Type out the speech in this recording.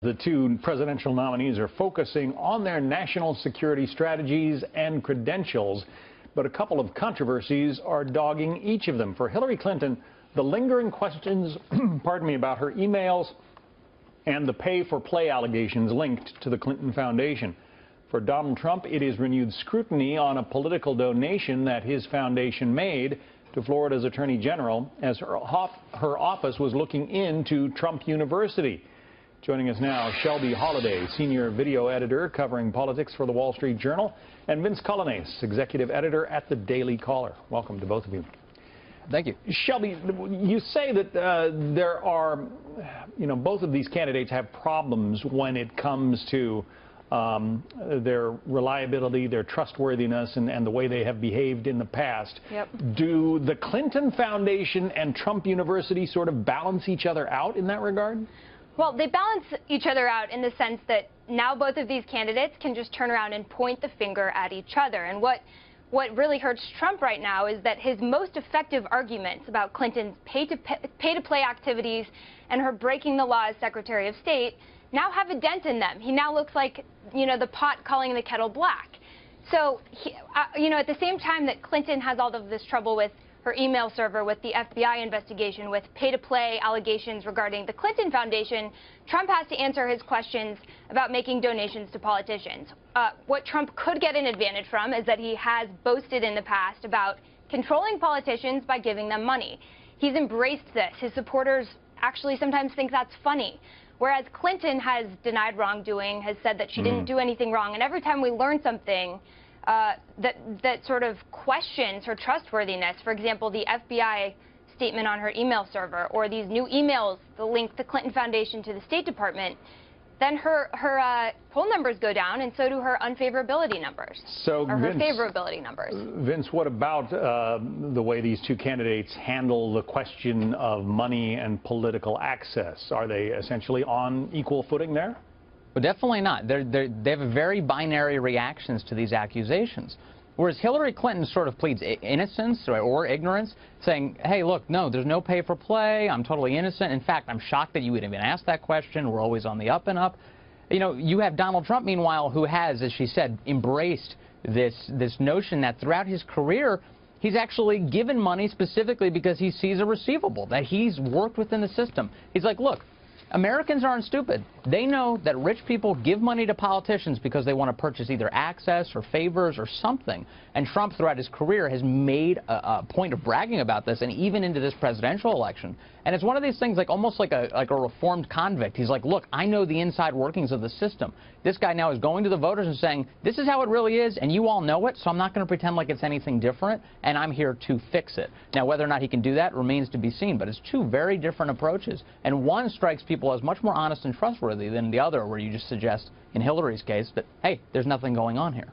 The two presidential nominees are focusing on their national security strategies and credentials, but a couple of controversies are dogging each of them. For Hillary Clinton, the lingering questions about her emails and the pay-for-play allegations linked to the Clinton Foundation. For Donald Trump, it is renewed scrutiny on a political donation that his foundation made to Florida's Attorney General as her office was looking into Trump University. Joining us now, Shelby Holliday, senior video editor covering politics for the Wall Street Journal, and Vince Colonese, executive editor at the Daily Caller. Welcome to both of you. Thank you. Shelby, you say that there are, both of these candidates have problems when it comes to their reliability, their trustworthiness, and the way they have behaved in the past. Yep. Do the Clinton Foundation and Trump University sort of balance each other out in that regard? Well, they balance each other out in the sense that now both of these candidates can just turn around and point the finger at each other. And what really hurts Trump right now is that his most effective arguments about Clinton's pay-to-play activities and her breaking the law as Secretary of State now have a dent in them. He now looks like, the pot calling the kettle black. So, at the same time that Clinton has all of this trouble with her email server, with the FBI investigation, with pay-to-play allegations regarding the Clinton Foundation, Trump has to answer his questions about making donations to politicians. What Trump could get an advantage from is that he has boasted in the past about controlling politicians by giving them money. He's embraced this. His supporters actually sometimes think that's funny. Whereas Clinton has denied wrongdoing, has said that she didn't do anything wrong. And every time we learn something that sort of questions her trustworthiness, for example, the FBI statement on her email server, or these new emails that link the Clinton Foundation to the State Department, then her poll numbers go down, and so do her unfavorability numbers, or her favorability numbers. Vince, what about the way these two candidates handle the question of money and political access? Are they essentially on equal footing there? Well, definitely not. They have very binary reactions to these accusations. Whereas Hillary Clinton sort of pleads innocence or ignorance, saying, hey, look, no, there's no pay for play. I'm totally innocent. In fact, I'm shocked that you would even ask that question. We're always on the up and up. You have Donald Trump, meanwhile, who has, as she said, embraced this notion that throughout his career, he's actually given money specifically because he sees a receivable, that he's worked within the system. He's like, look, Americans aren't stupid. They know that rich people give money to politicians because they want to purchase either access or favors or something. And Trump, throughout his career, has made a point of bragging about this, and even into this presidential election. And it's one of these things almost like a reformed convict. He's like, look, I know the inside workings of the system. This guy now is going to the voters and saying, this is how it really is, and you all know it, so I'm not going to pretend like it's anything different, and I'm here to fix it. Now, whether or not he can do that remains to be seen, but it's two very different approaches. And one strikes people as much more honest and trustworthy than the other, where you just suggest, in Hillary's case, that, hey, there's nothing going on here.